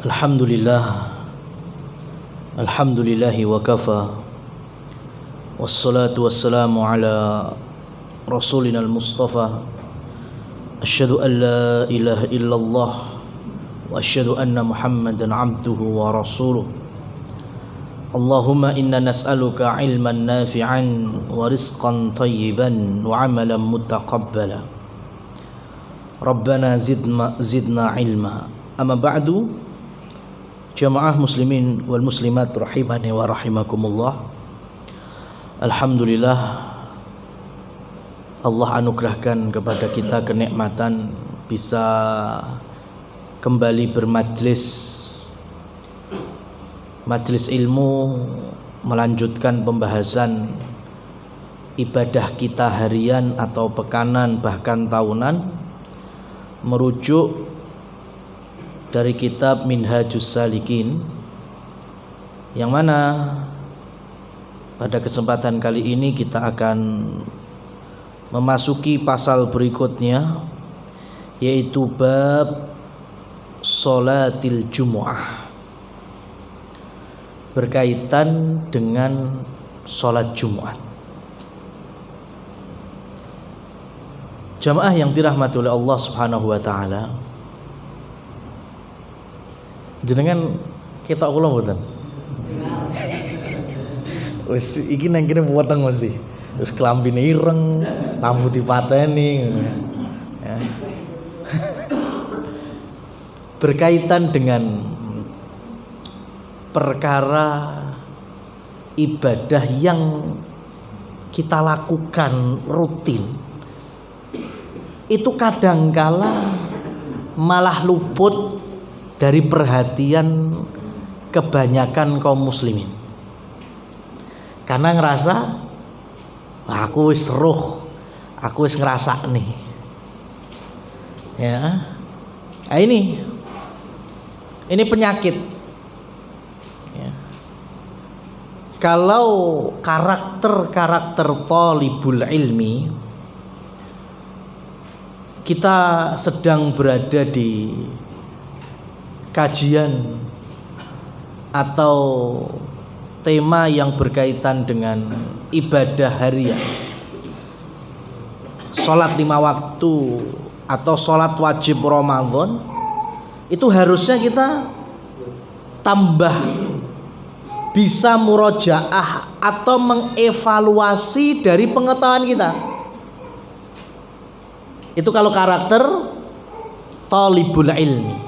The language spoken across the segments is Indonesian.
Alhamdulillah, alhamdulillahi wa kafa, wassalatu wassalamu ala rasulina al-mustafa. Asyhadu an la ilaha illallah wa asyhadu anna muhammadan abduhu wa rasuluh. Allahumma inna nas'aluka ilman nafi'an wa rizqan tayyiban wa amalan mutaqabbala. Rabbana zidna ilma. Amma ba'du. Jamaah muslimin wal muslimat rahimani wa rahimakumullah. Alhamdulillah, Allah anugerahkan kepada kita kenikmatan bisa kembali bermajlis ilmu, melanjutkan pembahasan ibadah kita harian atau pekanan bahkan tahunan, merujuk dari kitab Minhajus Salikin, yang mana pada kesempatan kali ini kita akan memasuki pasal berikutnya, yaitu bab Sholatil Jumu'ah, berkaitan dengan sholat Jumat. Jamaah yang dirahmati oleh Allah Subhanahu wa taala, jenengan kita kula mboten. Wis iki nang kene weteng mesti. Wis klambine ireng, lampu dipateni. Ya. Berkaitan dengan perkara ibadah yang kita lakukan rutin, itu kadangkala malah luput dari perhatian kebanyakan kaum muslimin, karena ngerasa aku wis roh, aku wis ngerasa nih ya. Nah, ini penyakit ya. Kalau karakter thalibul ilmi, kita sedang berada di kajian atau tema yang berkaitan dengan ibadah harian, sholat 5 waktu atau sholat wajib Ramadan, itu harusnya kita tambah bisa murojaah atau mengevaluasi dari pengetahuan kita. Itu kalau karakter thalibul ilmi.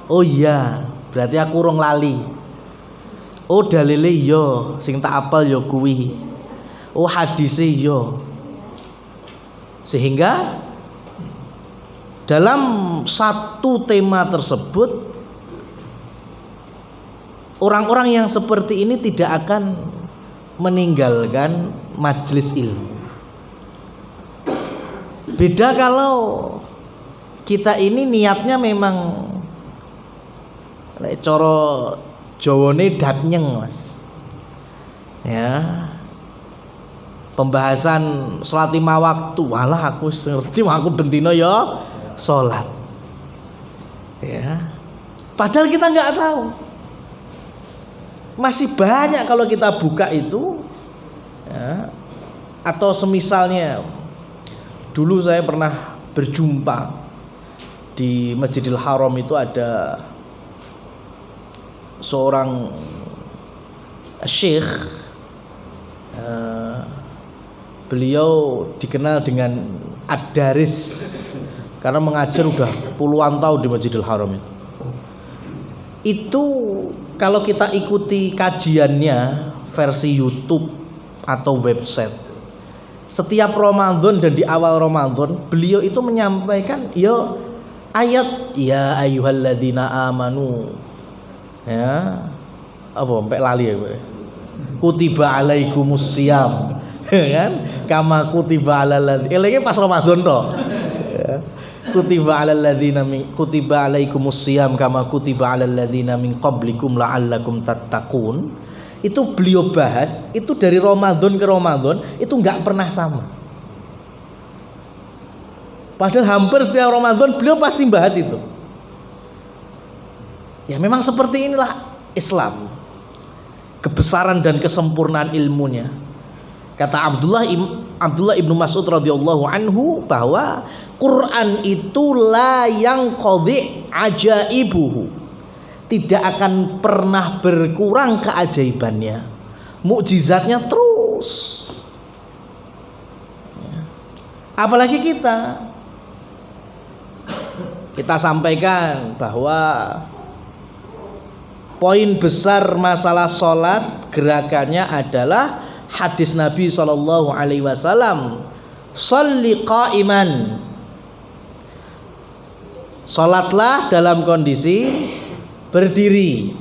Oh iya, berarti aku urung lali. Oh dalile yo sing tak apal yo kuwi. Oh hadise yo. Sehingga dalam satu tema tersebut, orang-orang yang seperti ini tidak akan meninggalkan majelis ilmu. Beda kalau kita ini niatnya memang coro Jawane datnyeng, Mas. Ya. Pembahasan salat 5 waktu, walah aku ngerti, aku bentino ya salat. Ya. Padahal kita enggak tahu. Masih banyak kalau kita buka itu ya. Atau semisalnya, dulu saya pernah berjumpa di Masjidil Haram, itu ada seorang syekh, beliau dikenal dengan Ad-Daris karena mengajar udah puluhan tahun di Masjidil Haram itu kalau kita ikuti kajiannya versi YouTube atau website, setiap Ramadan dan di awal Ramadan beliau itu menyampaikan ayat ya ayyuhalladzina amanu, ya apa sampai lali ya Pak, kutiba alaikumus syiyam kan kama kutiba alal ladzina, elenge pas Ramadan toh ya. Kutiba alaikumus syiyam kama kutiba alal ladzina min qablikum la'allakum tattaqun. Itu beliau bahas itu dari Ramadan ke Ramadan, itu enggak pernah sama. Padahal hampir setiap Ramadan beliau pasti bahas itu. Ya memang seperti inilah Islam, kebesaran dan kesempurnaan ilmunya. Kata Abdullah ibnu Mas'ud radhiyallahu anhu bahwa Quran itu la yanqadhi ajaibuhu, tidak akan pernah berkurang keajaibannya, mukjizatnya terus. Apalagi kita sampaikan bahwa poin besar masalah sholat gerakannya adalah hadis Nabi SAW, sholli qa'iman, sholatlah dalam kondisi berdiri,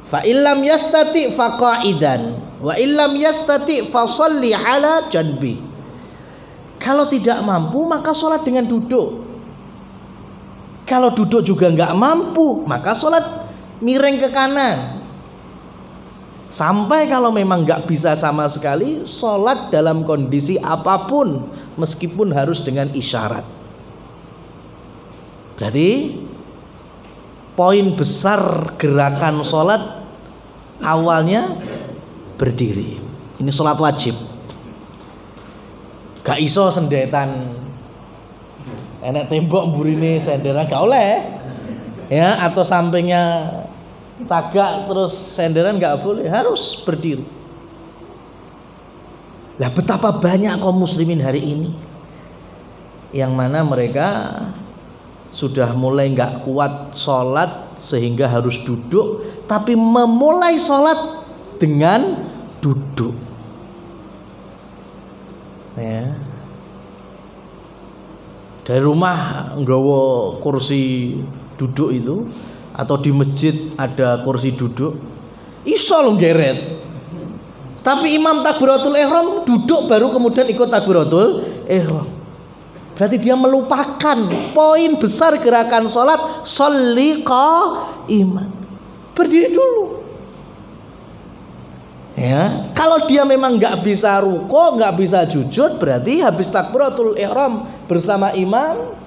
fa illam yastati fa qa'idan wa illam yastati fa sholli ala janbi. Kalau tidak mampu maka sholat dengan duduk. Kalau duduk juga nggak mampu, maka sholat miring ke kanan. Sampai kalau memang nggak bisa sama sekali, sholat dalam kondisi apapun, meskipun harus dengan isyarat. Berarti poin besar gerakan sholat awalnya berdiri. Ini sholat wajib. Gak iso sendetan, enak tembok mburine senderan gak oleh, ya, atau sampingnya cagak terus senderan gak boleh, harus berdiri. Lah betapa banyak kaum muslimin hari ini yang mana mereka sudah mulai gak kuat sholat sehingga harus duduk, tapi memulai sholat dengan duduk. Ya. Dari rumah nggawa kursi duduk itu, atau di masjid ada kursi duduk, iso lo geret. Tapi imam takbiratul ihram duduk baru kemudian ikut takbiratul ihram. Berarti dia melupakan poin besar gerakan sholat, sholli qa'iman, berdiri dulu. Ya, kalau dia memang nggak bisa ruko, nggak bisa sujud, berarti habis takbiratul ihram bersama imam,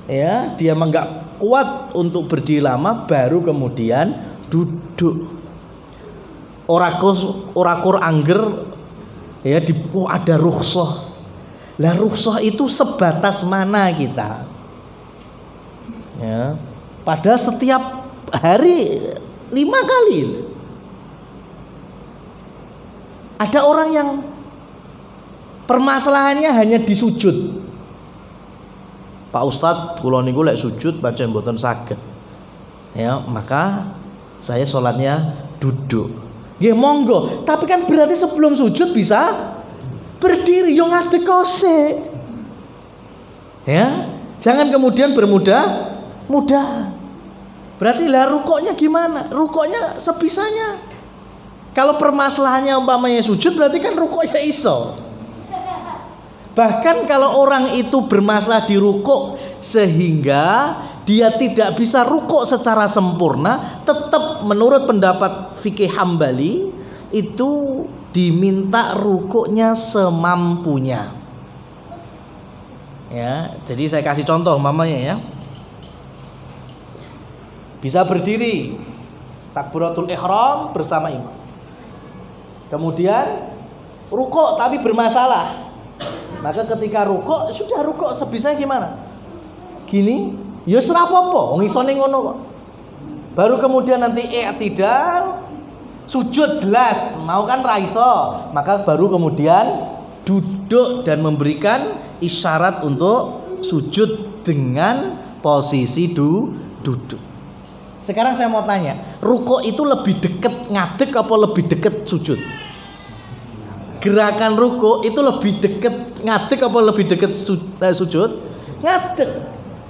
ya, dia memang nggak kuat untuk berdiri lama, baru kemudian duduk. Orakur angger, ya, ada rukhsah. Lah rukhsah itu sebatas mana kita? Ya, pada setiap hari 5 kali. Ada orang yang permasalahannya hanya di sujud. Pak Ustadz, kula niku lek sujud pancen mboten saged. Ya, maka saya sholatnya duduk. Nggih monggo, tapi kan berarti sebelum sujud bisa berdiri, yo ngadeg kose. Ya, jangan kemudian bermudah-mudah. Berarti lah rukuknya gimana? Rukuknya sebisanya. Kalau permasalahannya umpamanya sujud, berarti kan rukuknya iso. Bahkan kalau orang itu bermasalah di rukuk sehingga dia tidak bisa rukuk secara sempurna, tetap menurut pendapat fikih Hambali itu diminta rukuknya semampunya. Ya, jadi saya kasih contoh umpamanya ya. Bisa berdiri takbiratul ihram bersama imam. Kemudian rukuk tapi bermasalah. Maka ketika rukuk, sudah rukuk sebisanya gimana? Gini, ya ora apa-apa, wong isone ngono kok. Baru kemudian nanti i'tidal, sujud jelas, mau kan ra iso, maka baru kemudian duduk dan memberikan isyarat untuk sujud dengan posisi duduk. Sekarang saya mau tanya, rukuk itu lebih dekat ngadeg apa lebih dekat sujud? Gerakan rukuk itu lebih dekat ngadeg apa lebih dekat sujud? Ngadeg.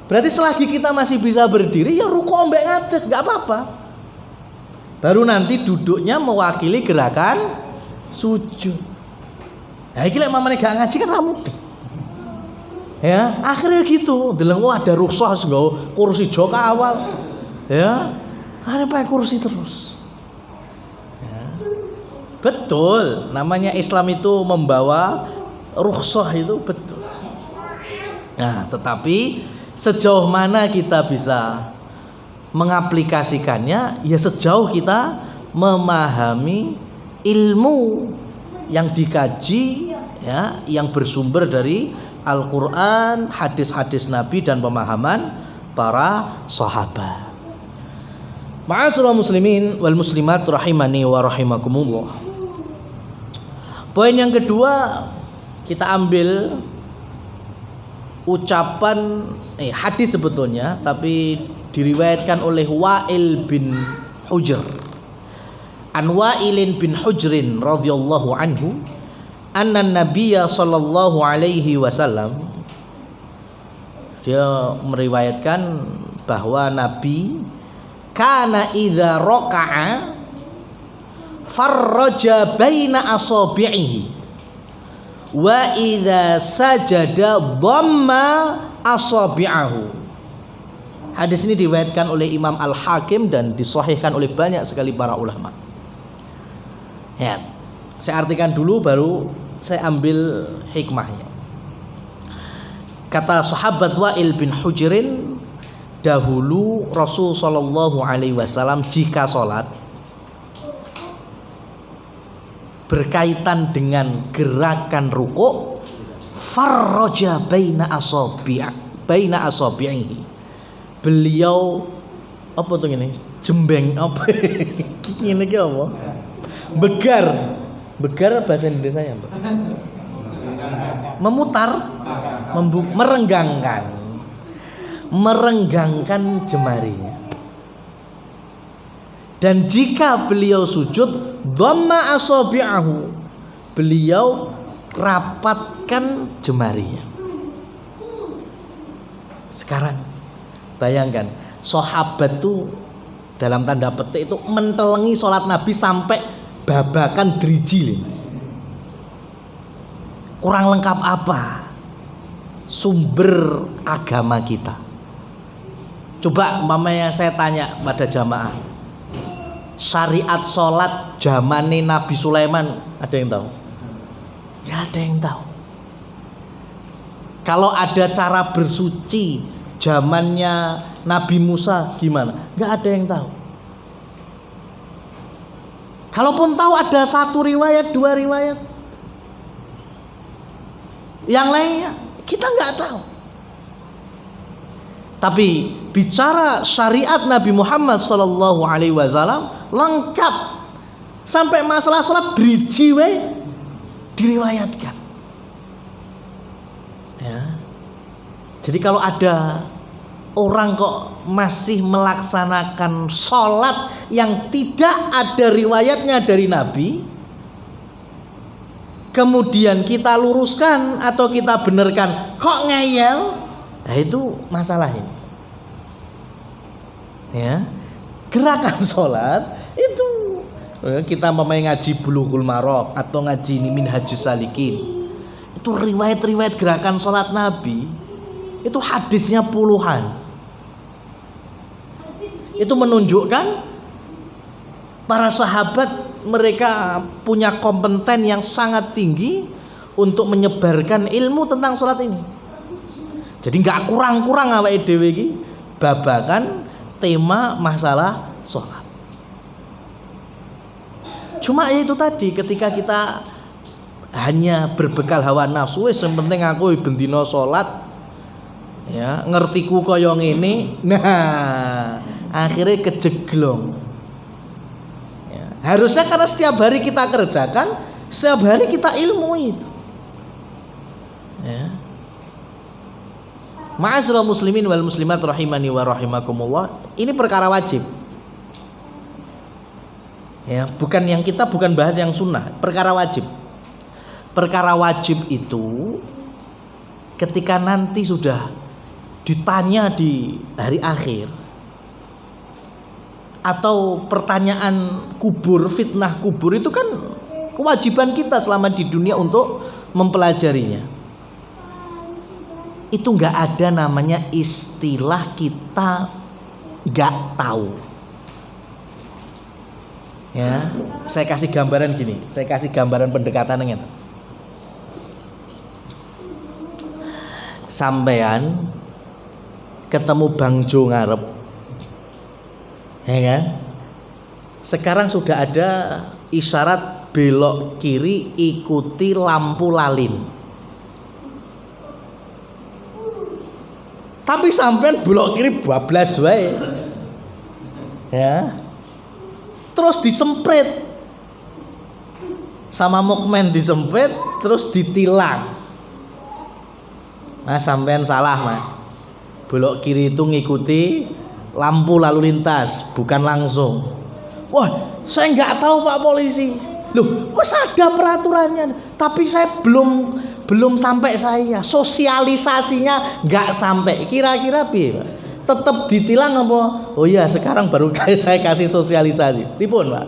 Berarti selagi kita masih bisa berdiri, ya rukuk ambek ngadeg, nggak apa-apa. Baru nanti duduknya mewakili gerakan sujud. Nah, iki lek mamane gak ngaji kan ra mudeng. Ya, akhirnya gitu, deleng ada rukhsah nggo kursi jok awal. Ya, ada pakai kursi terus. Ya. Betul, namanya Islam itu membawa rukhsah itu betul. Nah, tetapi sejauh mana kita bisa mengaplikasikannya ya sejauh kita memahami ilmu yang dikaji ya, yang bersumber dari Al-Qur'an, hadis-hadis Nabi dan pemahaman para sahabat. Ma'asyiral muslimin wal muslimat rahimani wa rahimakumullah. Poin yang kedua, kita ambil ucapan hadis sebetulnya, tapi diriwayatkan oleh Wa'il bin Hujr. An Wa'ilin bin Hujrin radhiyallahu anhu, anna Nabiyya sallallahu alaihi wasallam, dia meriwayatkan bahwa Nabi kana idza raka'a farraja baina asabi'ihi wa idza sajada dhamma asabi'ahu. Hadis ini diriwayatkan oleh Imam Al-Hakim dan disahihkan oleh banyak sekali para ulama. Ya, saya artikan dulu baru saya ambil hikmahnya. Kata sahabat Wa'il bin Hujrin, dahulu Rasul sallallahu alaihi wasallam jika sholat berkaitan dengan gerakan rukuk, farraja baina asabi'i. Beliau apa tuh ini? Jembeng apa? Ini ki apa? Begar bahasa Indonesia ya, Mbak. Memutar, merenggangkan jemarinya. Dan jika beliau sujud, dhamma asabi'ahu, beliau rapatkan jemarinya. Sekarang bayangkan, sahabat tuh dalam tanda petik itu mentelengi sholat Nabi sampai babakan driji, Mas. Kurang lengkap apa sumber agama kita? Coba mamanya saya tanya pada jamaah, syariat sholat zamane Nabi Sulaiman ada yang tahu? Nggak ada yang tahu. Kalau ada cara bersuci zamannya Nabi Musa gimana? Nggak ada yang tahu. Kalaupun tahu ada satu riwayat, dua riwayat, yang lainnya kita nggak tahu. Tapi bicara syariat Nabi Muhammad sallallahu alaihi wasallam lengkap, sampai masalah salat driji diriwayatkan. Ya. Jadi kalau ada orang kok masih melaksanakan sholat yang tidak ada riwayatnya dari Nabi, kemudian kita luruskan atau kita benarkan, kok ngeyel, nah itu masalah ini. Ya, gerakan sholat itu kita ngaji Bulughul Maram atau ngaji Minhajus Salikin, itu riwayat-riwayat gerakan sholat Nabi itu hadisnya puluhan. Itu menunjukkan para sahabat mereka punya kompeten yang sangat tinggi untuk menyebarkan ilmu tentang sholat ini. Jadi nggak kurang-kurang awake dhewe iki babakan tema masalah sholat. Cuma ya itu tadi, ketika kita hanya berbekal hawa nafsu, yang penting aku bendina sholat, ya ngertiku kaya ngene, nah akhirnya kejeglong. Ya, harusnya karena setiap hari kita kerjakan, setiap hari kita ilmu itu. Ya. Ma'asyiral muslimin wal muslimat rahimani wa rahimakumullah, ini perkara wajib. Ya, bukan bahas yang sunnah, perkara wajib. Perkara wajib itu ketika nanti sudah ditanya di hari akhir, atau pertanyaan kubur, fitnah kubur, itu kan kewajiban kita selama di dunia untuk mempelajarinya. Itu nggak ada namanya istilah kita nggak tahu. Ya, saya kasih gambaran gini, saya kasih gambaran pendekatannya. Sampean ketemu Bang Jo ngarep, Ya kan? Sekarang sudah ada isyarat belok kiri ikuti lampu lalin. Tapi sampean belok kiri bablas wae. Ya. Terus disemprit. Sama mukmen disemprit terus ditilang. Mas sampean salah, Mas. Belok kiri itu ngikuti lampu lalu lintas, bukan langsung. Wah, saya nggak tahu Pak Polisi. Loh, wes ada peraturannya, tapi saya belum sampai saya. Sosialisasinya nggak sampai. Kira-kira piye, Pak? Tetap ditilang apa? Oh iya, sekarang baru saya kasih sosialisasi. Pripun, Pak?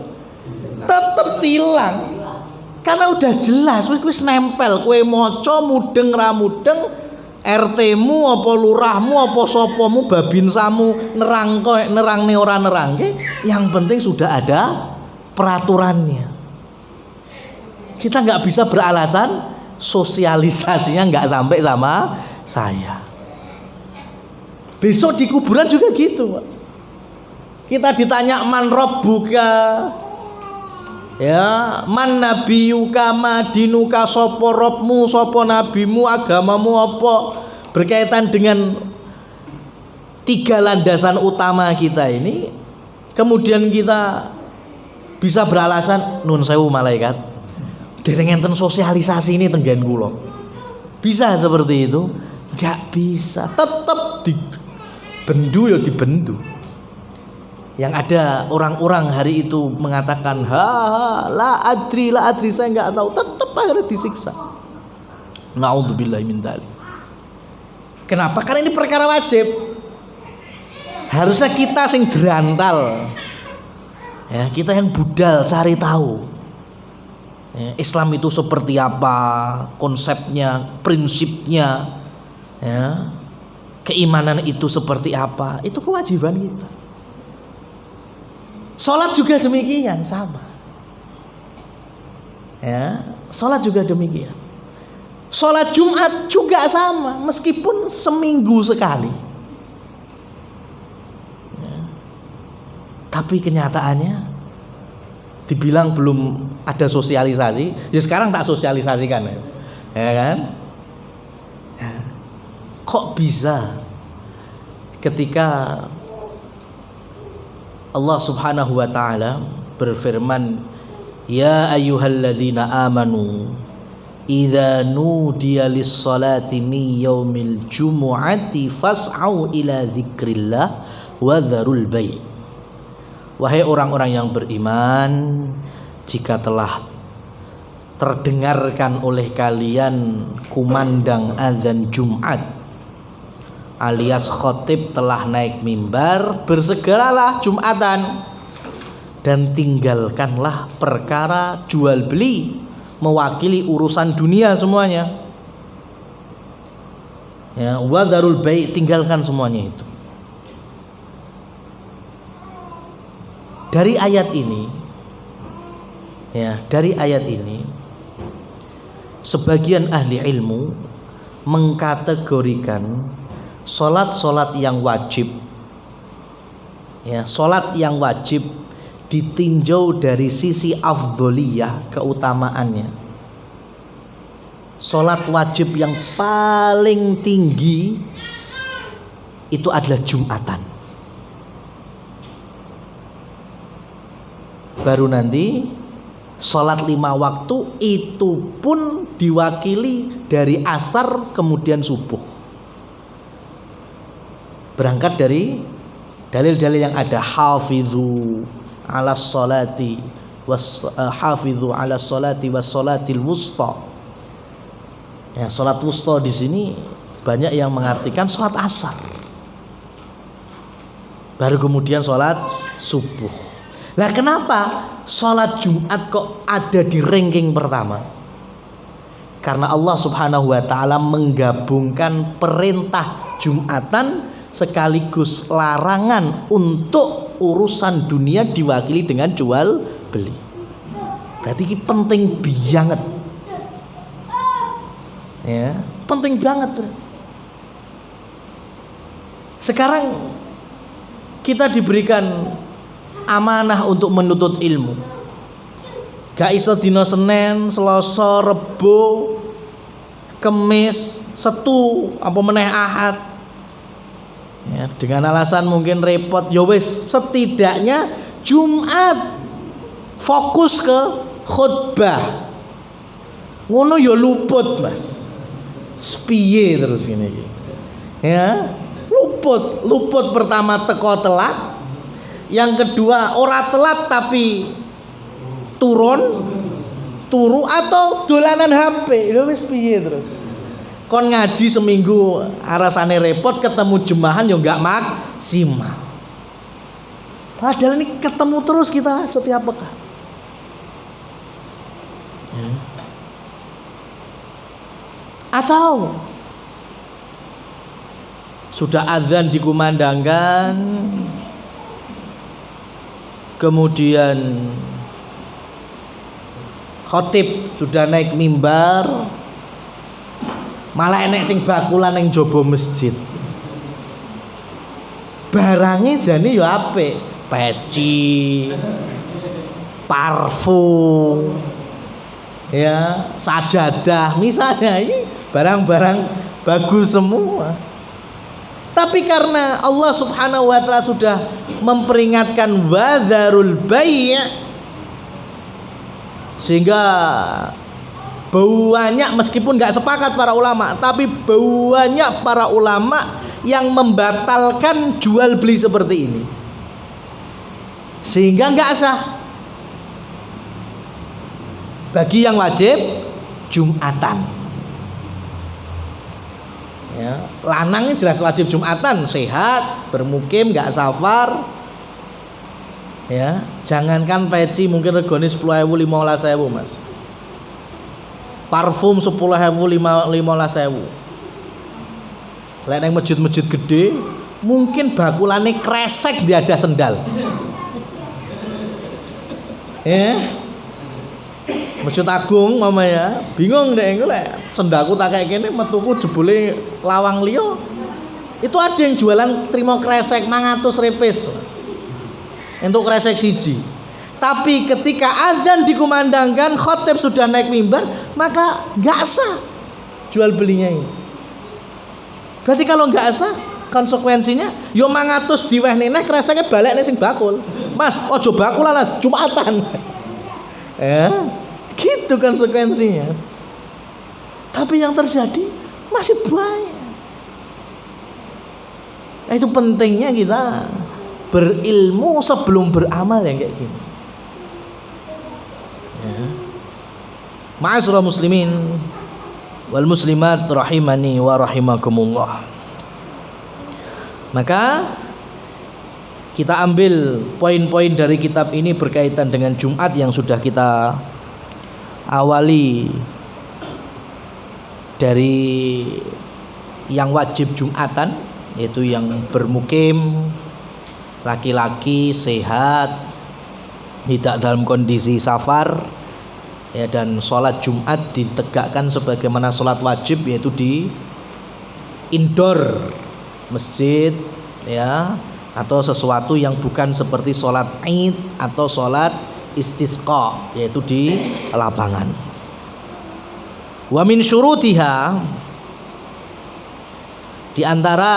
Tetap tilang. Karena udah jelas wis nempel kowe maca mudeng ra mudeng RT-mu apa lurahmu apa sopomu babinsamu nerangne ora nerangke, yang penting sudah ada peraturannya. Kita nggak bisa beralasan sosialisasinya nggak sampai sama saya. Besok di kuburan juga gitu, Pak. Kita ditanya man rabbuka, ya, man nabiyuka madinuka, sapa robmu, sapa nabimu, agamamu apa, berkaitan dengan 3 landasan utama kita ini. Kemudian kita bisa beralasan nun sewu malaikat dereng enten sosialisasi ini tenggen kula. Bisa seperti itu? Enggak bisa. Tetap dibendu ya dibendu. Yang ada orang-orang hari itu mengatakan la adri saya nggak tahu, tetap akhirnya disiksa. Naudzubillahi min dzalik. Kenapa? Karena ini perkara wajib. Harusnya kita sing jerantal, ya, kita yang budal cari tahu, ya, Islam itu seperti apa, konsepnya, prinsipnya, ya, keimanan itu seperti apa. Itu kewajiban kita. Sholat juga demikian, sama. Ya, sholat juga demikian. Sholat Jumat juga sama, meskipun seminggu sekali. Ya. Tapi kenyataannya dibilang belum ada sosialisasi, ya sekarang tak sosialisasikan, ya kan? Ya. Kok bisa ketika Allah Subhanahu wa ta'ala berfirman, ya ayyuhalladzina amanu idza nudiya lis-salati min yaumil jumu'ati fas'au ila dzikrillah wa dzarul bai'. Wahai orang-orang yang beriman, jika telah terdengarkan oleh kalian kumandang azan Jumat, alias khotib telah naik mimbar, bersegeralah Jumatan dan tinggalkanlah perkara jual beli, mewakili urusan dunia semuanya. Ya, wa dzarul bai', tinggalkan semuanya itu. Dari ayat ini, ya, dari ayat ini sebagian ahli ilmu mengkategorikan sholat yang wajib, ya, sholat yang wajib ditinjau dari sisi afdholiyah, keutamaannya. Sholat wajib yang paling tinggi itu adalah Jumatan. Baru nanti sholat 5 waktu itu pun diwakili dari asar kemudian subuh. Berangkat dari dalil-dalil yang ada, hafidhu ala sholati hafidhu ala sholati was sholatil wusta. Ya, sholat wusta di sini banyak yang mengartikan sholat asar. Baru kemudian sholat subuh. Lah kenapa sholat Jumat kok ada di ranking pertama? Karena Allah Subhanahu wa ta'ala menggabungkan perintah Jumatan sekaligus larangan untuk urusan dunia diwakili dengan jual beli. Berarti ini penting banget. Ya, penting banget. Sekarang kita diberikan amanah untuk menuntut ilmu. Gak iso dina Senin, Selasa, Rebo, Kemis, Setu, apa meneh Ahad. Ya, dengan alasan mungkin repot, ya wis setidaknya Jumat fokus ke khutbah. Ngono ya luput, Mas. Sepiye terus ngene iki. Ya, luput pertama teko telat. Yang kedua ora telat tapi turu atau dolanan HP. Lho wis piye terus? Kon ngaji seminggu arasane repot, ketemu jemahan yo enggak maksimal. Padahal ini ketemu terus kita setiap pekan. Atau sudah azan dikumandangkan, kemudian khotib sudah naik mimbar, malah enek sing bakulan ning jaba masjid. Barange jane yo apik, peci, parfum, ya, sajadah misalnya, ini barang-barang bagus semua. Tapi karena Allah Subhanahu wa taala sudah memperingatkan wadzarul bai', sehingga banyak, meskipun nggak sepakat para ulama, tapi banyak para ulama yang membatalkan jual beli seperti ini, sehingga nggak sah. Bagi yang wajib Jumatan, ya, lanangnya jelas wajib Jumatan, sehat, bermukim, nggak safar. Ya, jangankan peci mungkin regane 10.000 15.000, Mas. Parfum 10.000 15.000. Lek nang masjid-masjid gede mungkin bakulane kresek dia ada sendal. Ya. Masjid Agung mamanya bingung deh, engko lek sendalku tak kayak gini metuku jebule lawang liya. Itu ada yang jualan trimo kresek 100 repis. Untuk kresek siji. Tapi ketika azan dikumandangkan, khotib sudah naik mimbar, maka nggak sah jual belinya ini. Berarti kalau nggak sah, konsekuensinya yo 100 diwehne neh kreseknya balik nih sing bakul. Mas, ojo bakulan lah Jumatan. Ya, gitu konsekuensinya. Tapi yang terjadi masih banyak. Nah, itu pentingnya kita berilmu sebelum beramal yang kayak gini. Ya. Ma'asyiral muslimin wal muslimat rahimani wa rahimakumullah. Maka kita ambil poin-poin dari kitab ini berkaitan dengan Jumat yang sudah kita awali dari yang wajib Jumatan, yaitu yang bermukim, laki-laki, sehat, tidak dalam kondisi safar, ya, dan sholat Jumat ditegakkan sebagaimana sholat wajib, yaitu di indoor masjid, ya, atau sesuatu yang bukan seperti sholat Id atau sholat istisqa, yaitu di lapangan. Wa min syurutiha, di antara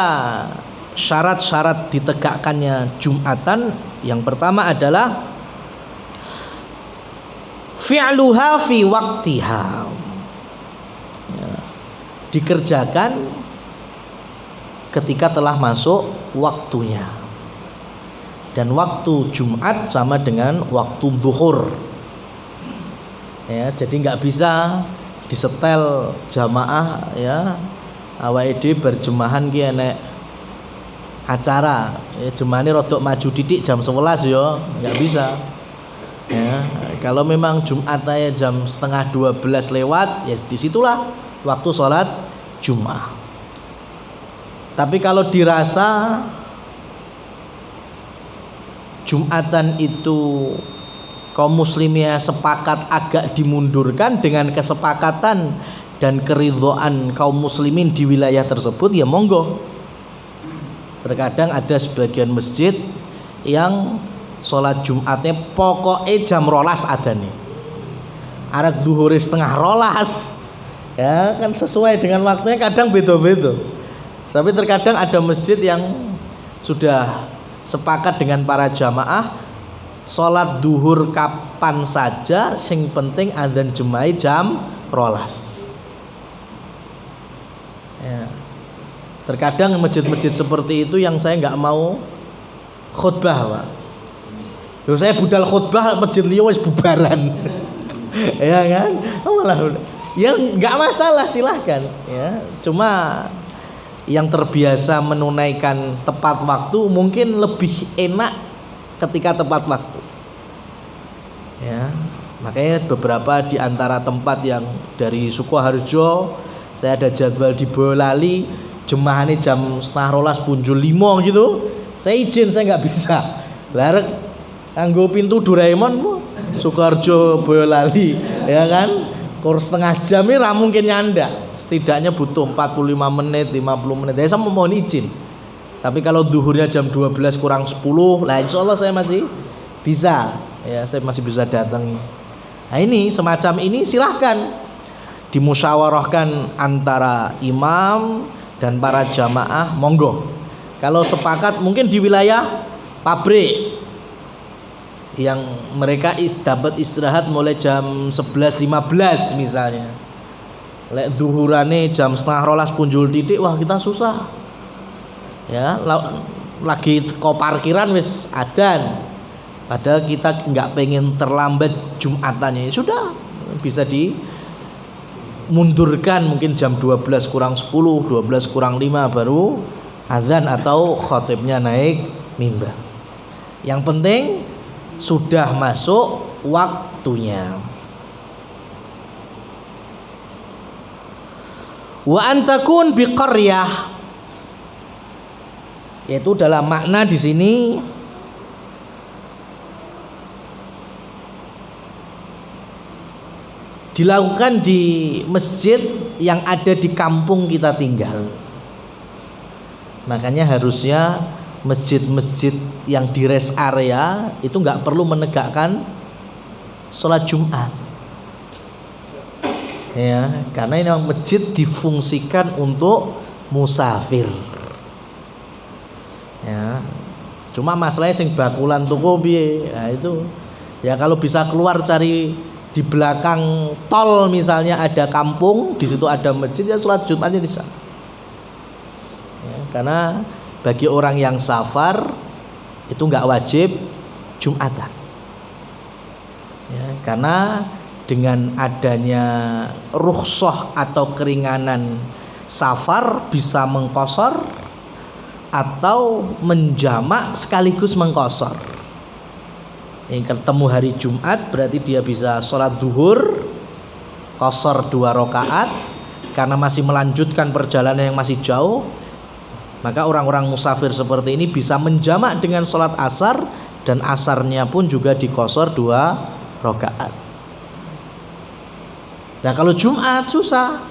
syarat-syarat ditegakkannya Jumatan, yang pertama adalah fi'luha fi waqtiha, ya, dikerjakan ketika telah masuk waktunya. Dan waktu Jumat sama dengan waktu zuhur, ya, jadi nggak bisa disetel jamaah, ya, awake dhewe berjemahan ki enek acara, ya, jemahane rodok maju didik jam 11 ya, nggak bisa. Ya, kalau memang Jumat aja jam 11:30 lewat, ya disitulah waktu sholat Jumat. Tapi kalau dirasa Jumatan itu kaum muslimnya sepakat agak dimundurkan dengan kesepakatan dan keridhaan kaum muslimin di wilayah tersebut, ya monggo. Terkadang ada sebagian masjid yang sholat Jumatnya pokoknya jam rolas ada nih. Arek duhur setengah rolas. Ya kan sesuai dengan waktunya, kadang beda-beda. Tapi terkadang ada masjid yang sudah sepakat dengan para jamaah sholat duhur kapan saja, sing penting adzan jemaah jam rolas. Ya. Terkadang masjid-masjid seperti itu yang saya nggak mau khutbah, Pak. Loh, saya budal khutbah masjid liya wis bubaran. Ya kan? Malah ya nggak masalah, silahkan ya. Cuma yang terbiasa menunaikan tepat waktu mungkin lebih enak ketika tepat waktu. Ya, makanya beberapa di antara tempat yang dari Sukoharjo, saya ada jadwal di Boyolali, jemaahnya jam setengah rolas punjul 5 gitu. Saya izin, saya nggak bisa. Larek anggo pintu Doraemon Sukoharjo Boyolali, ya kan? Kurs setengah jam ini mungkin nyandak. Setidaknya butuh 45 menit, 50 menit. Saya mohon izin. Tapi kalau duhurnya jam 12 kurang 10, lah insya Allah saya masih bisa. Ya, saya masih bisa datang. Nah ini semacam ini silahkan dimusyawarahkan antara imam dan para jamaah, monggo. Kalau sepakat mungkin di wilayah pabrik yang mereka dapat istirahat mulai jam 11.15 misalnya. Lek duhurane jam setengah rolas punjul titik, wah kita susah. Ya, lagi kau parkiran wis adzan. Padahal kita nggak pengen terlambat Jumatannya. Sudah bisa dimundurkan mungkin jam 12 kurang 10, 12 kurang 5 baru adzan atau khatibnya naik mimbar. Yang penting sudah masuk waktunya. Wa antakun biqaryah, yaitu dalam makna di sini dilakukan di masjid yang ada di kampung kita tinggal. Makanya harusnya masjid-masjid yang di rest area itu nggak perlu menegakkan sholat Jumat, ya, karena ini masjid difungsikan untuk musafir. Ya, cuma masalahnya sing bakulan toko piye, nah itu ya kalau bisa keluar cari di belakang tol misalnya ada kampung, di situ ada masjid, ya sholat Jumatnya di sana. Ya, karena bagi orang yang safar itu nggak wajib Jumatan. Ya, karena dengan adanya rukhsah atau keringanan safar bisa mengqashar atau menjamak sekaligus mengqashar. Yang ketemu hari Jumat berarti dia bisa sholat duhur qashar 2 rakaat karena masih melanjutkan perjalanan yang masih jauh. Maka orang-orang musafir seperti ini bisa menjamak dengan sholat asar, dan asarnya pun juga dikosor 2 rakaat. Nah kalau Jumat susah,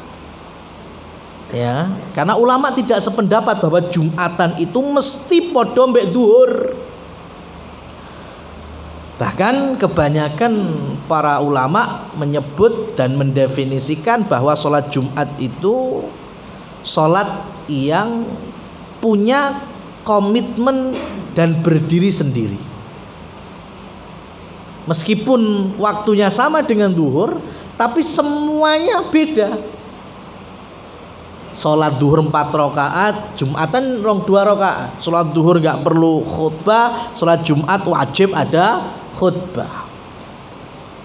ya, karena ulama tidak sependapat bahwa Jumatan itu mesti podo mbek duhur. Bahkan kebanyakan para ulama menyebut dan mendefinisikan bahwa sholat Jumat itu sholat yang punya komitmen dan berdiri sendiri. Meskipun waktunya sama dengan duhur, tapi semuanya beda. Sholat duhur 4 rakaat, Jumatan 2 rakaat. Sholat duhur gak perlu khutbah, sholat Jumat wajib ada khutbah.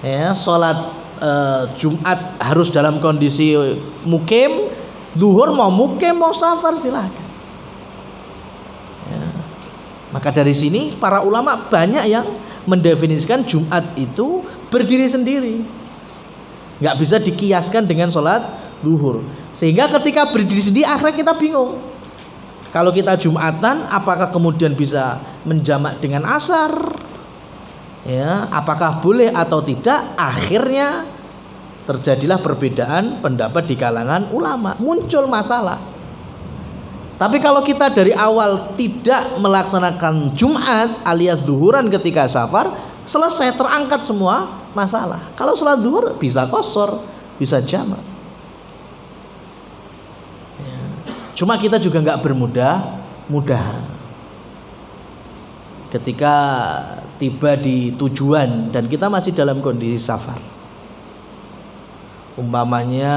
Ya, sholat Jumat harus dalam kondisi mukim, duhur mau mukim mau safar silahkan. Maka dari sini para ulama banyak yang mendefinisikan Jumat itu berdiri sendiri, nggak bisa dikiaskan dengan sholat duhur. Sehingga ketika berdiri sendiri akhirnya kita bingung. Kalau kita Jumatan, apakah kemudian bisa menjamak dengan asar? Ya, apakah boleh atau tidak? Akhirnya terjadilah perbedaan pendapat di kalangan ulama, muncul masalah. Tapi kalau kita dari awal tidak melaksanakan Jumat alias duhuran ketika safar, selesai, terangkat semua masalah. Kalau sholat duhur bisa qashar, bisa jamak. Ya. Cuma kita juga nggak bermudah-mudahan. Ketika tiba di tujuan dan kita masih dalam kondisi safar, umpamanya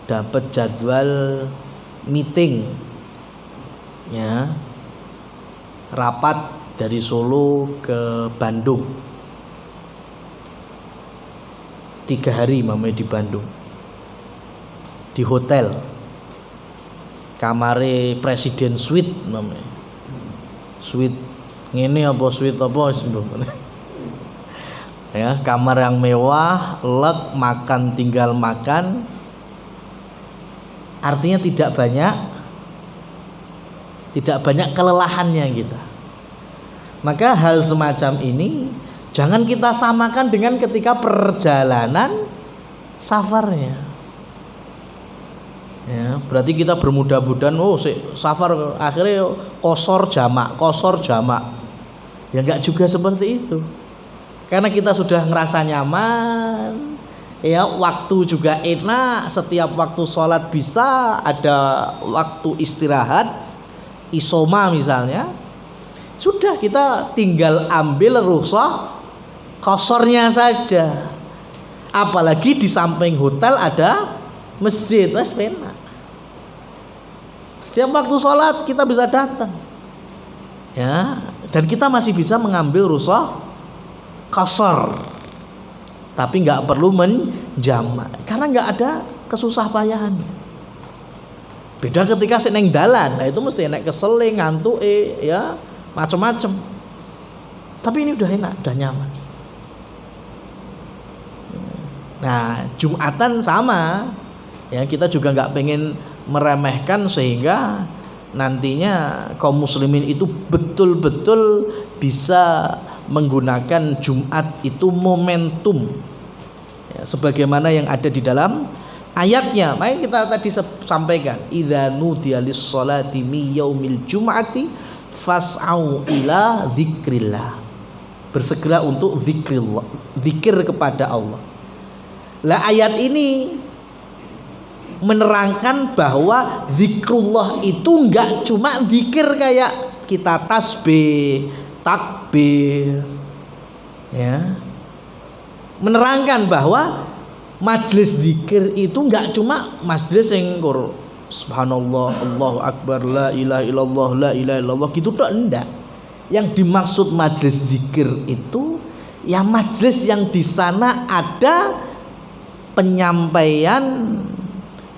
dapat jadwal meeting, ya, rapat dari Solo ke Bandung, 3 hari mamanya di Bandung, di hotel kamare presiden suite namanya, suite ngene apa suite apa ya, kamar yang mewah, leg, makan tinggal makan. Artinya tidak banyak kelelahannya kita. Maka hal semacam ini jangan kita samakan dengan ketika perjalanan safarnya. Ya, berarti kita bermudah-mudahan safar akhirnya qashar jamak. Ya enggak juga seperti itu. Karena kita sudah ngerasa nyaman, ya, waktu juga enak, setiap waktu sholat bisa, ada waktu istirahat, isoma misalnya, sudah kita tinggal ambil rukhsah qasharnya saja. Apalagi di samping hotel ada masjid, wes enak. Setiap waktu sholat kita bisa datang, ya, dan kita masih bisa mengambil rukhsah qashar, tapi nggak perlu menjamak karena nggak ada kesusah payahannya. Beda ketika sing neng dalan, nah itu mesti enak keseling, ngantuk, ya, macem-macem. Tapi ini udah enak, udah nyaman. Nah, Jumatan sama, ya, kita juga nggak pengen meremehkan sehingga nantinya kaum muslimin itu betul-betul bisa menggunakan Jumat itu momentum, ya, sebagaimana yang ada di dalam ayatnya. Makanya kita tadi sampaikan, idza nudiya lis-sholati mi yaumil jum'ati fas'au ila dzikrillah. Bersegera untuk zikir kepada Allah. Lah ayat ini menerangkan bahwa zikrullah itu enggak cuma zikir kayak kita tasbih, takbir, ya. Menerangkan bahwa majelis zikir itu enggak cuma majelis yang subhanallah, Allahu akbar, la ilaha illallah, la ilaha illallah gitu tok, enggak. Yang dimaksud majelis zikir itu ya majelis yang di sana ada penyampaian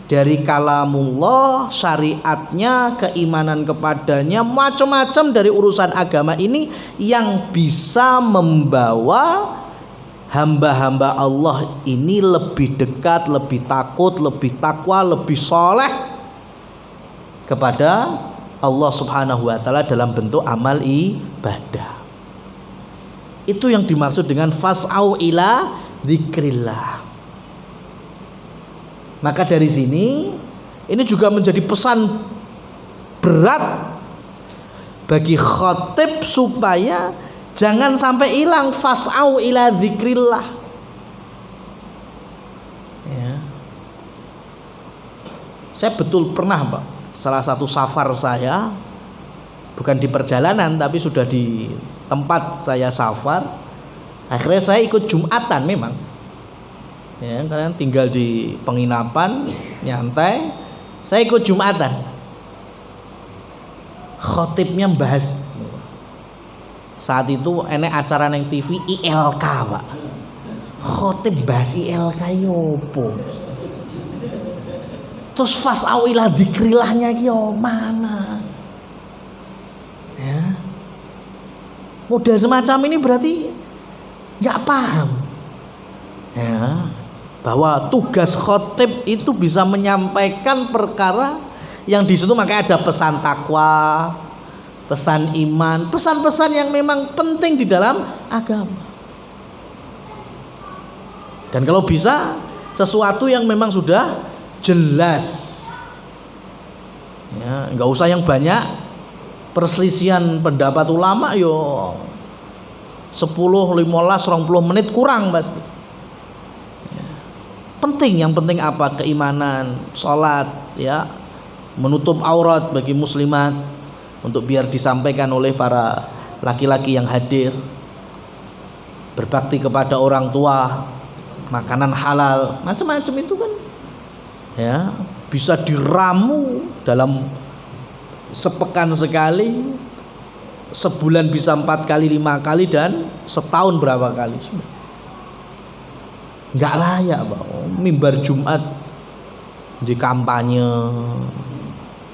dari kalamullah, syariatnya, keimanan kepadanya, macam-macam dari urusan agama ini yang bisa membawa hamba-hamba Allah ini lebih dekat, lebih takut, lebih takwa, lebih soleh kepada Allah Subhanahu wa ta'ala dalam bentuk amal ibadah. Itu yang dimaksud dengan fas'au ila dzikrillah. Maka dari sini ini juga menjadi pesan berat bagi khatib supaya jangan sampai hilang fas'au ila dzikrillah, ya. Saya betul pernah, Pak, salah satu safar saya bukan di perjalanan tapi sudah di tempat saya safar, akhirnya saya ikut Jumatan memang. Ya, kalian tinggal di penginapan nyantai, saya ikut Jumatan. Khotibnya bahas saat itu enek acara neng TV ILK, Pak. Khotib bahas ILK yopo. Terus fas'au ila dzikrillahnya ki mana? Ya. Model semacam ini berarti nggak paham. Ya. Bahwa tugas khotib itu bisa menyampaikan perkara yang di situ, makanya ada pesan takwa, pesan iman, pesan-pesan yang memang penting di dalam agama. Dan kalau bisa sesuatu yang memang sudah jelas, Ya, nggak usah yang banyak. Perselisihan pendapat ulama yo 10, 15, 20 menit kurang pasti. Ya. Penting, yang penting apa? Keimanan, sholat, ya, menutup aurat bagi muslimat untuk biar disampaikan oleh para laki-laki yang hadir, berbakti kepada orang tua, makanan halal, macam-macam itu kan, ya, bisa diramu dalam sepekan sekali, sebulan bisa 4 kali, 5 kali, dan setahun berapa kali. Nggak layak bang, mimbar Jumat di kampanye,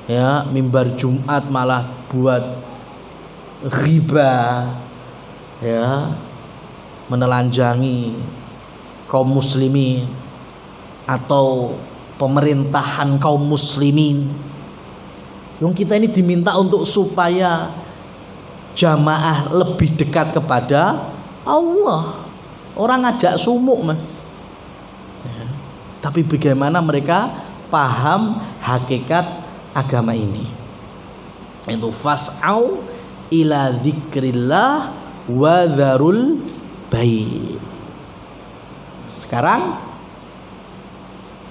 ya, mimbar Jumat malah buat riba, ya, menelanjangi kaum muslimin atau pemerintahan kaum muslimin. Yang kita ini diminta untuk supaya jamaah lebih dekat kepada Allah. Orang ngajak sumuk mas, ya. Tapi bagaimana mereka paham hakikat agama ini? Itu fas'au ila dzikrillah wa dzarul bai'. Sekarang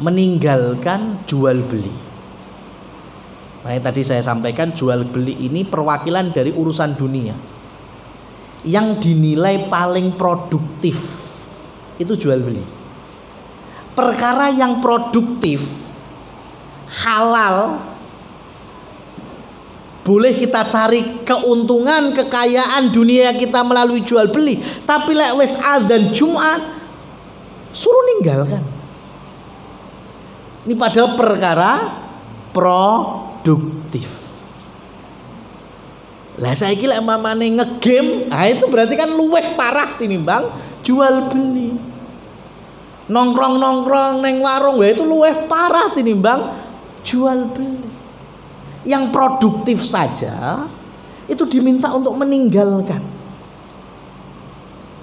meninggalkan jual beli. Nah, tadi saya sampaikan jual beli ini perwakilan dari urusan dunia. Yang dinilai paling produktif itu jual beli. Perkara yang produktif, halal, boleh kita cari keuntungan, kekayaan dunia kita melalui jual beli. Tapi lek wis adzan Jumat suruh ninggalkan. Ini padahal perkara produktif. Lah saiki lek mamane ngegame, nah itu berarti kan luwih parah tinimbang jual beli. Nongkrong-nongkrong neng warung, wah itu luwih parah tinimbang jual beli. Yang produktif saja itu diminta untuk meninggalkan.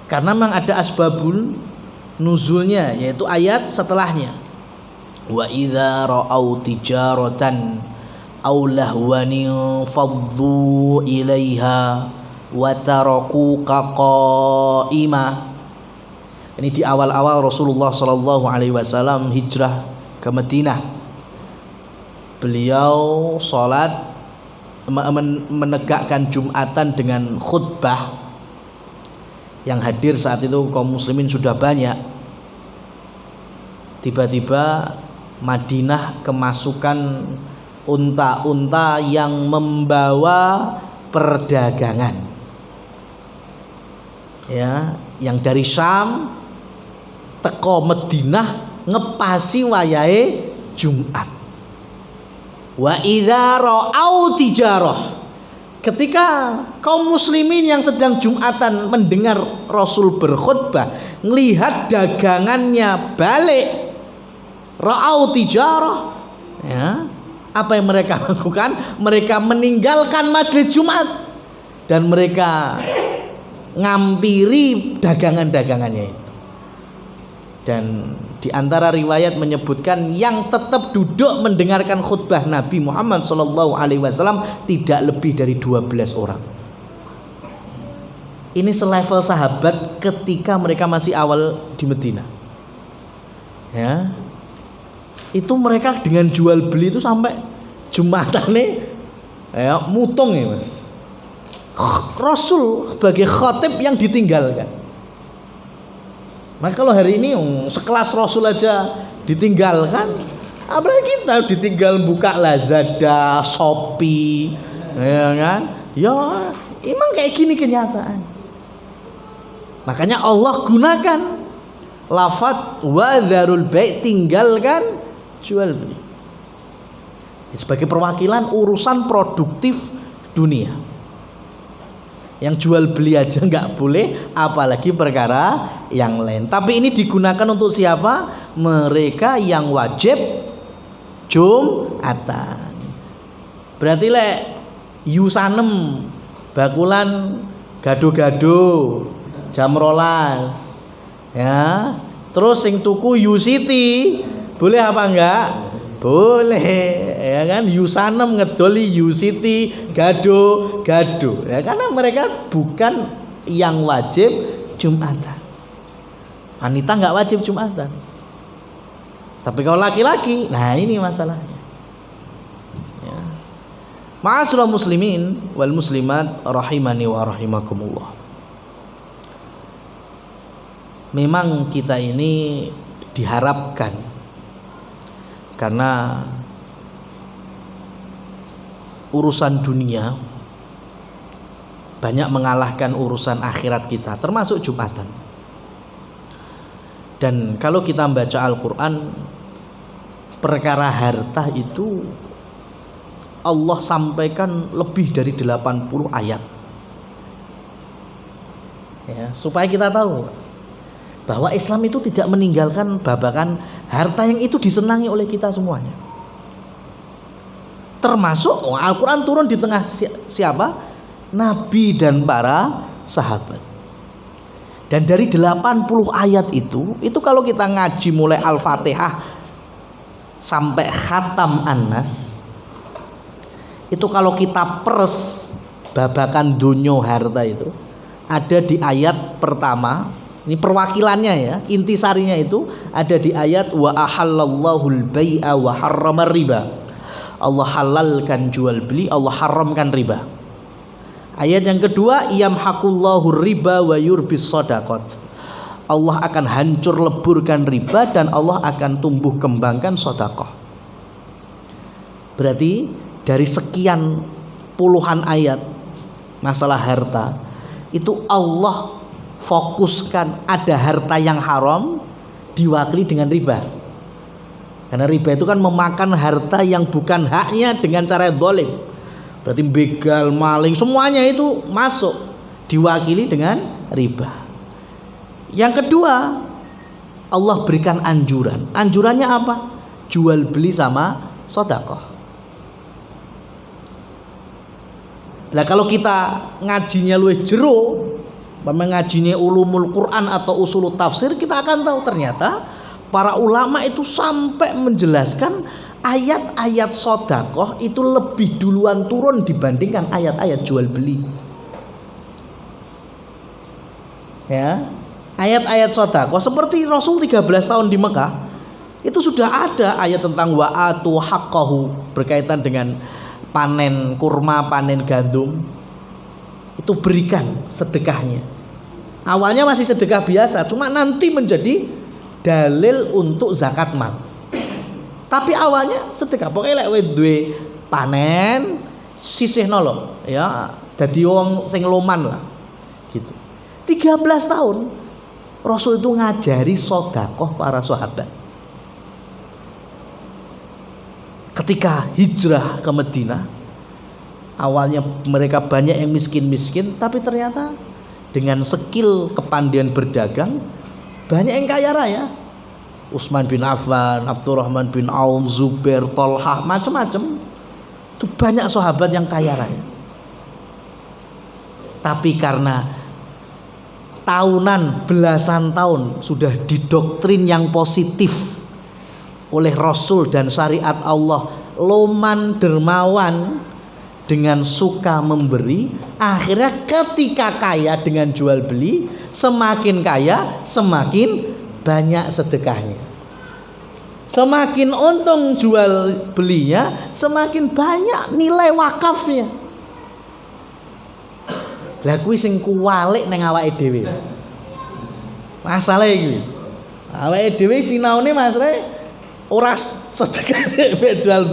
Karena memang ada asbabul nuzulnya, yaitu ayat setelahnya. Wa idza ra'au tijaratan aw lahwan faddu ilaiha wa tarakuka qa'ima. Ini di awal-awal Rasulullah sallallahu alaihi wasallam hijrah ke Madinah. Beliau salat menegakkan Jumatan dengan khutbah. Yang hadir saat itu kaum muslimin sudah banyak. Tiba-tiba Madinah kemasukan unta-unta yang membawa perdagangan, ya, yang dari Syam teko Madinah ngepasi wayahe Jumat. Wa idza ra'au tijarah, ketika kaum muslimin yang sedang Jumatan mendengar Rasul berkhutbah, melihat dagangannya balik, ra'au tijarah, ya, apa yang mereka lakukan? Mereka meninggalkan majelis Jumat dan mereka ngampiri dagangan-dagangannya itu. Dan di antara riwayat menyebutkan yang tetap duduk mendengarkan khutbah Nabi Muhammad SAW tidak lebih dari 12 orang. Ini selevel sahabat ketika mereka masih awal di Madinah, ya. Itu mereka dengan jual beli itu sampai Jumatane, ya, mutung ya mas. Rasul sebagai khatib yang ditinggalkan. Maka kalau hari ini sekelas Rasul aja ditinggalkan, apalagi kita ditinggal buka Lazada, Shopee, ya kan? Ya, emang kayak gini kenyataan. Makanya Allah gunakan lafaz wa dzarul bai', tinggalkan jual beli sebagai perwakilan urusan produktif dunia. Yang jual beli aja nggak boleh, apalagi perkara yang lain. Tapi ini digunakan untuk siapa? Mereka yang wajib Jumatan. Berarti lek yusanem bakulan gado-gado jam 12, ya. Terus sing tuku Yusiti boleh apa enggak? Boleh, ya kan? Yusanem ngedoli Yusiti gado ya, karena mereka bukan yang wajib Jumatan. Wanita nggak wajib Jumatan. Tapi kalau laki-laki, nah ini masalahnya. Ya. Ma'asyiral muslimin wal muslimat rahimani wa rahimakumullah. Memang kita ini diharapkan, karena urusan dunia banyak mengalahkan urusan akhirat kita, termasuk Jumatan. Dan kalau kita membaca Al-Quran, perkara harta itu Allah sampaikan lebih dari 80 ayat ya, supaya kita tahu bahwa Islam itu tidak meninggalkan babakan harta yang itu disenangi oleh kita semuanya. Termasuk Al-Quran turun di tengah siapa? Nabi dan para sahabat. Dan dari 80 ayat itu kalau kita ngaji mulai Al-Fatihah sampai Khatam An-Nas, itu kalau kita pers babakan dunyo harta itu ada di ayat pertama. Ini perwakilannya ya, intisarinya itu ada di ayat wa ahallallahul bai'a wa harramar riba. Allah halalkan jual beli, Allah haramkan riba. Ayat yang kedua, yamhaqullahu riba wa yurbis shadaqat. Allah akan hancur leburkan riba dan Allah akan tumbuh kembangkan sedekah. Berarti dari sekian puluhan ayat masalah harta itu Allah fokuskan ada harta yang haram diwakili dengan riba. Karena riba itu kan memakan harta yang bukan haknya dengan cara zalim. Berarti begal, maling, semuanya itu masuk, diwakili dengan riba. Yang kedua, Allah berikan anjuran. Anjurannya apa? Jual beli sama sedekah. Lah kalau kita ngajinya luwih jero, mengajinya ulumul Quran atau usul tafsir, kita akan tahu ternyata para ulama itu sampai menjelaskan ayat-ayat sedekah itu lebih duluan turun dibandingkan ayat-ayat jual beli. Ya, ayat-ayat sedekah seperti Rasul 13 tahun di Mekah itu sudah ada ayat tentang wa'atu haqqahu berkaitan dengan panen kurma, panen gandum. Itu berikan sedekahnya. Awalnya masih sedekah biasa, cuma nanti menjadi dalil untuk zakat mal. Tapi awalnya sedekah. Pokoknya lek duwe panen sisihno lho, ya, dadi wong sing loman lah. Gitu. 13 tahun Rasul itu ngajari sedekah para sahabat. Ketika hijrah ke Madinah, awalnya mereka banyak yang miskin-miskin, tapi ternyata dengan skill kepandaian berdagang banyak yang kaya raya. Utsman bin Affan, Abdurrahman bin Auf, Zubair, Thalhah, macam-macam. Itu banyak sahabat yang kaya raya. Tapi karena tahunan, belasan tahun sudah didoktrin yang positif oleh Rasul dan syariat Allah, loman dermawan dengan suka memberi, akhirnya ketika kaya dengan jual beli, semakin kaya semakin banyak sedekahnya. Semakin untung jual belinya, semakin banyak nilai wakafnya. Lah kuwi sing kuwalik ning awake dhewe. Masalah iki. Awake dhewe sinaune masalahe ora sedekah sih, jual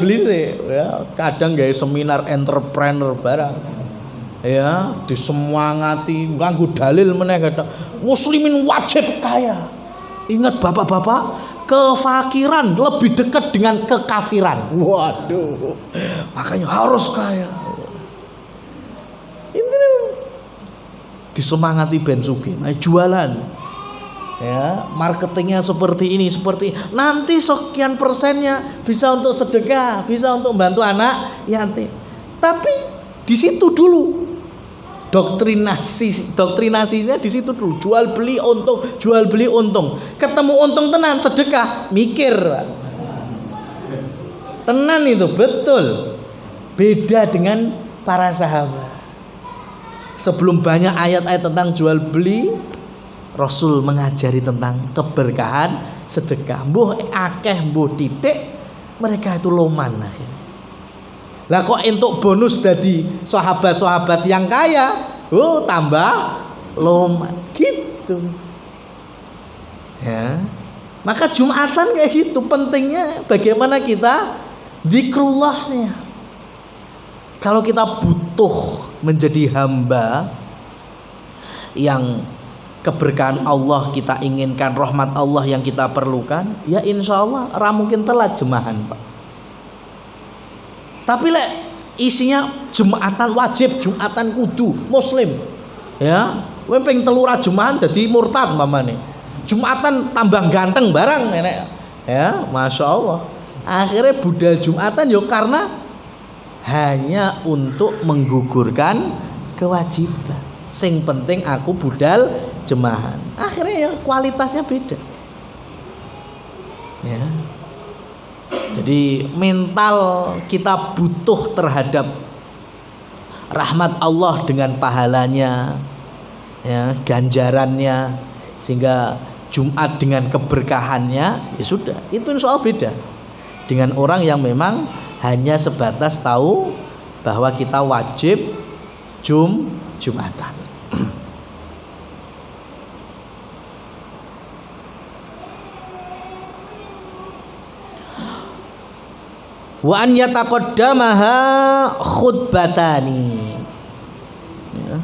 beli sih ya, kadang gawe seminar entrepreneur barang ya, disemangati nganggo dalil meneh kadang muslimin wajib kaya. Ingat bapak-bapak, kefakiran lebih dekat dengan kekafiran. Waduh, makanya harus kaya. Ini disemangati ben sugih, jualan. Ya, marketingnya seperti ini, seperti nanti sekian persennya bisa untuk sedekah, bisa untuk membantu anak yatim. Tapi di situ dulu doktrinasinya di situ dulu. Jual beli untung. Ketemu untung tenan sedekah, mikir. Tenan itu betul. Beda dengan para sahabat. Sebelum banyak ayat-ayat tentang jual beli, Rasul mengajari tentang keberkahan sedekah. Mbuh akeh mbuh titik, mereka itu loman akhirnya. Lah kok entuk bonus dari sahabat-sahabat yang kaya, tambah loman gitu. Ya. Maka Jumatan kayak gitu pentingnya bagaimana kita zikrullahnya. Kalau kita butuh menjadi hamba yang keberkahan Allah kita inginkan, rahmat Allah yang kita perlukan, ya insya Allah mungkin telat jemahan Pak. Tapi isinya Jumatan wajib, Jumatan kudu muslim, ya, kowe pengen telura jemahan jadi murtad mamane. Jumatan tambah ganteng barang enek, ya, masya Allah. Akhirnya budal Jumatan yo karena hanya untuk menggugurkan kewajiban. Sing penting aku budal jemahan. Akhirnya ya kualitasnya beda. Ya. Jadi mental kita butuh terhadap rahmat Allah dengan pahalanya, ya, ganjarannya, sehingga Jumat dengan keberkahannya, ya sudah. Itu soal beda dengan orang yang memang hanya sebatas tahu bahwa kita wajib Jumatan. Wa an yataqaddamaha khutbatani. Ya.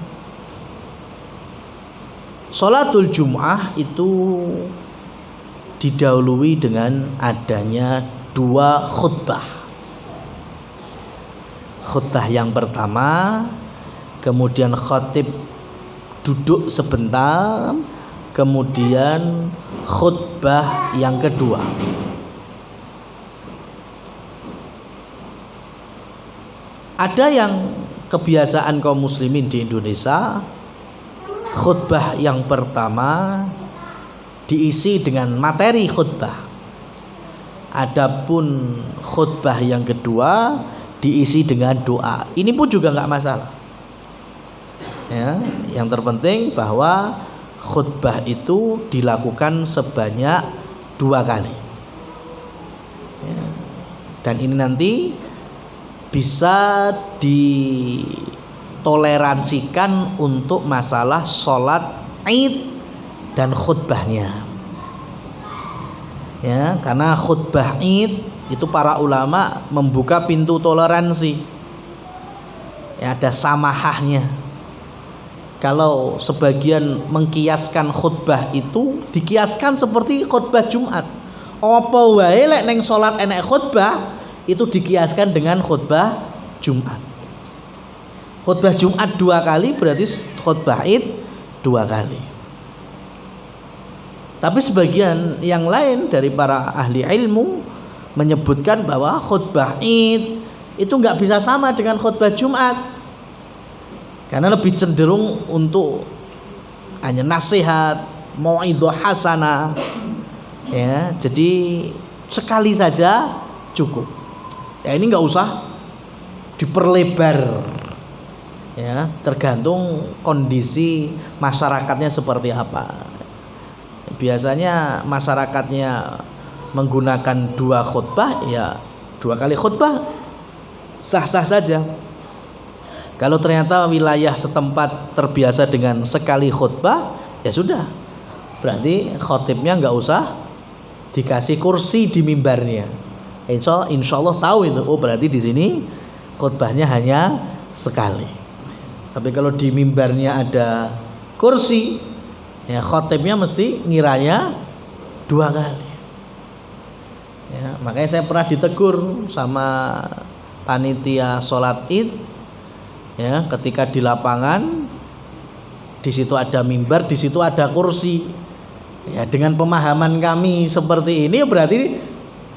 Salatul Jum'ah itu didahului dengan adanya 2 khutbah. Khutbah yang pertama, kemudian khatib duduk sebentar, kemudian khutbah yang kedua. Ada yang kebiasaan kaum muslimin di Indonesia, khutbah yang pertama diisi dengan materi khutbah. Adapun khutbah yang kedua diisi dengan doa. Ini pun juga nggak masalah. Ya, yang terpenting bahwa khutbah itu dilakukan sebanyak 2 kali. Ya, dan ini nanti bisa ditoleransikan untuk masalah sholat Id dan khutbahnya. Ya, karena khutbah Id itu para ulama membuka pintu toleransi. Ya, ada samahahnya. Kalau sebagian mengkiaskan khutbah itu dikiaskan seperti khutbah Jumat. Apa wae lek neng sholat enek khutbah itu dikiaskan dengan khutbah Jumat. Khutbah Jumat 2 kali berarti khutbah Id 2 kali. Tapi sebagian yang lain dari para ahli ilmu menyebutkan bahwa khutbah Id itu nggak bisa sama dengan khutbah Jumat, karena lebih cenderung untuk hanya nasihat, mau'idhah hasanah. Ya, jadi sekali saja cukup. Ya, ini nggak usah diperlebar. Ya, tergantung kondisi masyarakatnya seperti apa. Biasanya masyarakatnya menggunakan 2 khutbah, ya 2 kali khutbah sah-sah saja. Kalau ternyata wilayah setempat terbiasa dengan sekali khutbah, ya sudah, berarti khotibnya nggak usah dikasih kursi di mimbarnya. Insya Allah tahu itu, oh berarti di sini khutbahnya hanya sekali. Tapi kalau di mimbarnya ada kursi, ya khotibnya mesti ngiranya 2 kali. Ya, makanya saya pernah ditegur sama panitia sholat Id. Ya, ketika di lapangan, di situ ada mimbar, di situ ada kursi. Ya, dengan pemahaman kami seperti ini berarti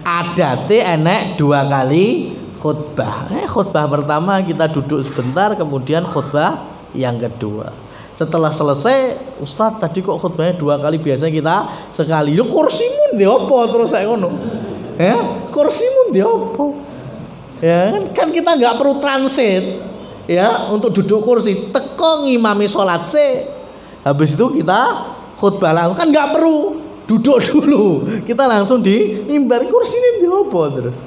adate enek 2 kali khutbah. Khutbah pertama kita duduk sebentar, kemudian khutbah yang kedua. Setelah selesai, Ustadz tadi kok khutbahnya 2 kali, biasanya kita sekali. Yo kursimu ndi opo terus saya ngono. Ya, kursimu ndi opo? Ya kan kita nggak perlu transit ya untuk duduk kursi, teko ngimami sholat habis itu kita khutbah langsung, kan nggak perlu duduk dulu, kita langsung di mimbar. Kursi ini diopo terus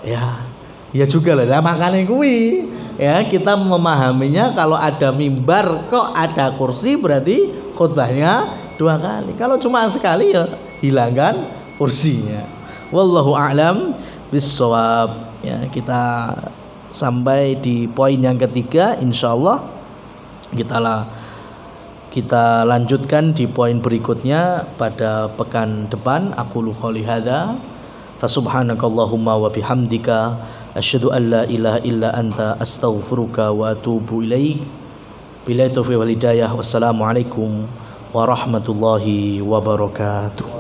ya juga lah. Nah, makanya kuwi ya kita memahaminya kalau ada mimbar kok ada kursi berarti khutbahnya 2 kali. Kalau cuma sekali ya hilangkan kursinya. Wallahu a'lam bissawab. Ya, kita sampai di poin yang ketiga, insyaallah kita lanjutkan di poin berikutnya pada pekan depan. Aqulu qouli hadza fa subhanakallahumma wa bihamdika asyhadu an la ilaha illa anta astaghfiruka wa atubu ilaik. Billahi taufiq wal hidayah. Wassalamualaikum warahmatullahi wabarakatuh.